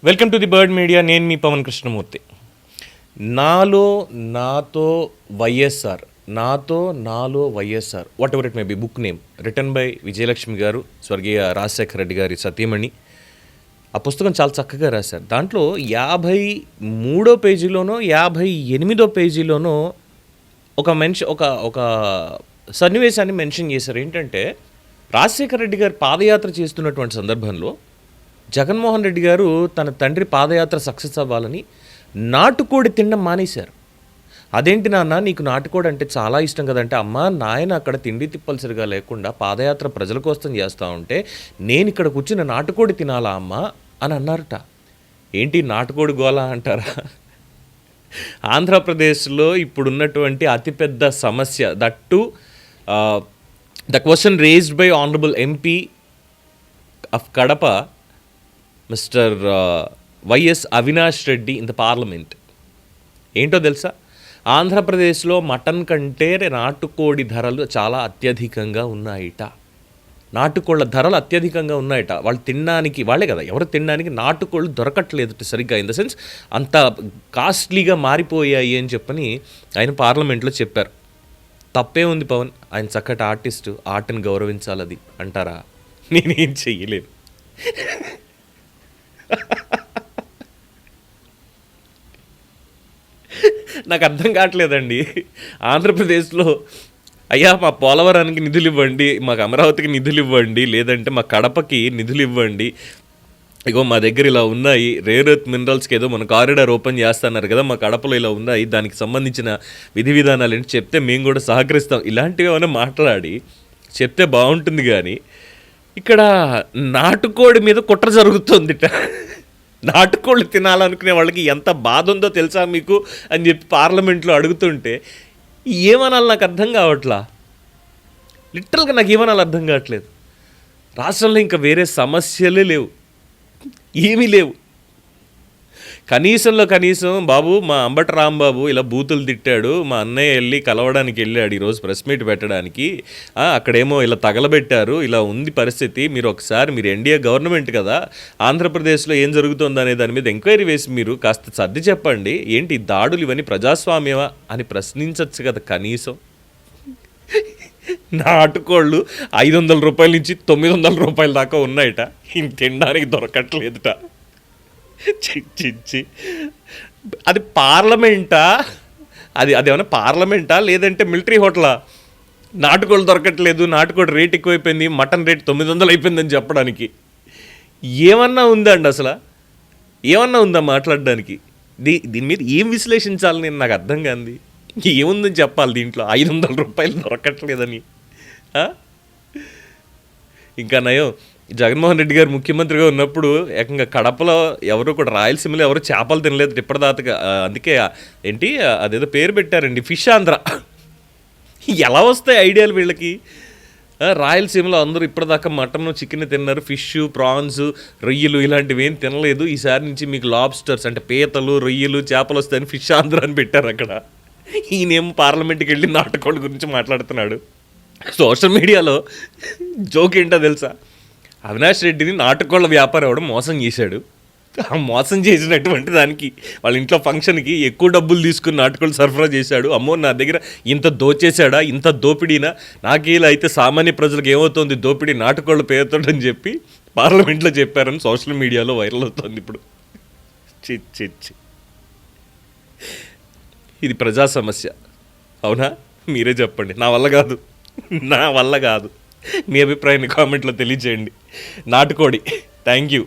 Welcome to the bird media. నేను మీ పవన్ కృష్ణమూర్తి. నాతో YSR what ever it may be, book name written by Vijayalakshmi గారు, స్వర్గీయ రాజశేఖర రెడ్డి గారి సతీమణి. ఆ పుస్తకం చాలా చక్కగా రాశారు. దాంట్లో 53వ పేజీలోనో 58వ పేజీలోనో ఒక సన్నివేశాన్ని మెన్షన్ చేశారు. ఏంటంటే, రాజశేఖర రెడ్డి గారు పాదయాత్ర చేస్తున్నటువంటి సందర్భంలో జగన్మోహన్ రెడ్డి గారు తన తండ్రి పాదయాత్ర సక్సెస్ అవ్వాలని నాటుకోడి తినడం మానేశారు. అదేంటి నాన్న, నీకు నాటుకోడి అంటే చాలా ఇష్టం కదంటే, అమ్మ నాయన అక్కడ తిండి తిప్పల్సరిగా లేకుండా పాదయాత్ర ప్రజల కోసం చేస్తూ ఉంటే నేను ఇక్కడ కూర్చుని నాటుకోడి తినాలా అమ్మ అని అన్నారట. ఏంటి నాటుకోడి గోలా అంటారా? ఆంధ్రప్రదేశ్లో ఇప్పుడున్నటువంటి అతిపెద్ద సమస్య, that the question raised by honourable MP of Kadapa mister YS Avinash Reddy in the parliament. ఏంటో తెలుసా? ఆంధ్రప్రదేశ్లో మటన్ కంటే నాటుకోడి ధరలు చాలా అత్యధికంగా ఉన్నాయిట. నాటుకోళ్ళ ధరలు అత్యధికంగా ఉన్నాయట. వాళ్ళే కదా ఎవరు తినడానికి నాటుకోళ్ళు దొరకట్లేదు సరిగ్గా, ఇన్ ద సెన్స్ అంత కాస్ట్లీగా మారిపోయాయి అని చెప్పని ఆయన పార్లమెంట్లో చెప్పారు. తప్పే ఉంది పవన్, ఆయన చక్కటి ఆర్టిస్టు, ఆర్ట్ని గౌరవించాలి అది అంటారా? నేనేం చెయ్యలేను. నాకు అర్థం కావట్లేదండి. ఆంధ్రప్రదేశ్లో అయ్యా మా పోలవరానికి నిధులు ఇవ్వండి, మాకు అమరావతికి నిధులు ఇవ్వండి, లేదంటే మా కడపకి నిధులు ఇవ్వండి, ఇగో మా దగ్గర ఇలా ఉన్నాయి, రేర్ ఎర్త్ మినరల్స్కి ఏదో మన కారిడార్ ఓపెన్ చేస్తున్నారు కదా, మా కడపలో ఇలా ఉన్నాయి, దానికి సంబంధించిన విధి విధానాలు ఏంటి చెప్తే మేము కూడా సహకరిస్తాం, ఇలాంటివి ఏమైనా మాట్లాడి చెప్తే బాగుంటుంది. కానీ ఇక్కడ నాటుకోడి మీద కుట్ర జరుగుతుందిట. నాటుకోళ్ళు తినాలనుకునే వాళ్ళకి ఎంత బాధ ఉందో తెలుసా మీకు అని చెప్పి పార్లమెంట్లో అడుగుతుంటే ఏమనాలి నాకు అర్థం కావట్లా. లిటరల్గా నాకు ఏమనాలి అర్థం కావట్లేదు. రాష్ట్రంలో ఇంకా వేరే సమస్యలే లేవు, ఏమీ లేవు. కనీసం బాబు మా అంబటి రాంబాబు ఇలా బూతులు తిట్టాడు, మా అన్నయ్య వెళ్ళి కలవడానికి వెళ్ళాడు ఈరోజు ప్రెస్ మీట్ పెట్టడానికి, అక్కడేమో ఇలా తగలబెట్టారు, ఇలా ఉంది పరిస్థితి, మీరు ఎన్డీఏ గవర్నమెంట్ కదా, ఆంధ్రప్రదేశ్లో ఏం జరుగుతుంది అనే దాని మీద ఎంక్వైరీ వేసి మీరు కాస్త సర్ది చెప్పండి, ఏంటి దాడులు ఇవన్నీ ప్రజాస్వామ్యమా అని ప్రశ్నించవచ్చు కదా కనీసం. నాటుకోళ్ళు 500 రూపాయల నుంచి 900 రూపాయల దాకా ఉన్నాయట, తినడానికి దొరకట్లేదుట. చిచ్చి, అది పార్లమెంటా? అది ఏమైనా పార్లమెంటా లేదంటే మిలిటరీ హోటలా? నాటుకోళ్ళు దొరకట్లేదు, నాటుకోడి రేట్ ఎక్కువైపోయింది, మటన్ రేట్ 900 అయిపోయిందని చెప్పడానికి ఏమన్నా ఉందండి? అసలు ఏమన్నా ఉందా మాట్లాడడానికి? దీని మీద ఏం విశ్లేషించాలి నేను, నాకు అర్థం కాంది. ఏముందని చెప్పాలి దీంట్లో? 500 రూపాయలు దొరకట్లేదని. ఇంకా నయం, జగన్మోహన్ రెడ్డి గారు ముఖ్యమంత్రిగా ఉన్నప్పుడు ఏకంగా కడపలో ఎవరు కూడా, రాయలసీమలో ఎవరు చేపలు తినలేదు ఇప్పటిదాకా. అందుకే ఏంటి అదేదో పేరు పెట్టారండి, ఫిష్ ఆంధ్ర. ఎలా వస్తాయి ఐడియాలు వీళ్ళకి? రాయలసీమలో అందరూ ఇప్పటిదాకా మటన్ చికెన్ తిన్నారు, ఫిష్ ప్రాన్స్ రొయ్యలు ఇలాంటివి ఏం తినలేదు, ఈసారి నుంచి మీకు లాబ్స్టర్స్ అంటే పీతలు రొయ్యలు చేపలు వస్తాయని ఫిష్ ఆంధ్ర అని పెట్టారు అక్కడ. ఈయనేమో పార్లమెంట్కి వెళ్ళి నాటుకోళ్ళ గురించి మాట్లాడుతున్నాడు. సోషల్ మీడియాలో జోక్ ఏంటో తెలుసా? అవినాష్ రెడ్డిని నాటుకోళ్ళ వ్యాపారం ఎవడో మోసం చేశాడు. ఆ మోసం చేసినటువంటి దానికి వాళ్ళ ఇంట్లో ఫంక్షన్కి ఎక్కువ డబ్బులు తీసుకుని నాటుకోళ్ళు సరఫరా చేశాడు. అమ్మో నా దగ్గర ఇంత దోచేశాడా, ఇంత దోపిడీనా, నాకేలా అయితే సామాన్య ప్రజలకు ఏమవుతుంది దోపిడీ నాటుకోళ్ళ పేరుతోడని చెప్పి పార్లమెంట్లో చెప్పారని సోషల్ మీడియాలో వైరల్ అవుతుంది ఇప్పుడు. చిచ్చి, ఇది ప్రజా సమస్య అవునా? మీరే చెప్పండి. నా వల్ల కాదు. మీ అభిప్రాయాన్ని కామెంట్లో తెలియజేయండి. నాటుకోడి. Thank you.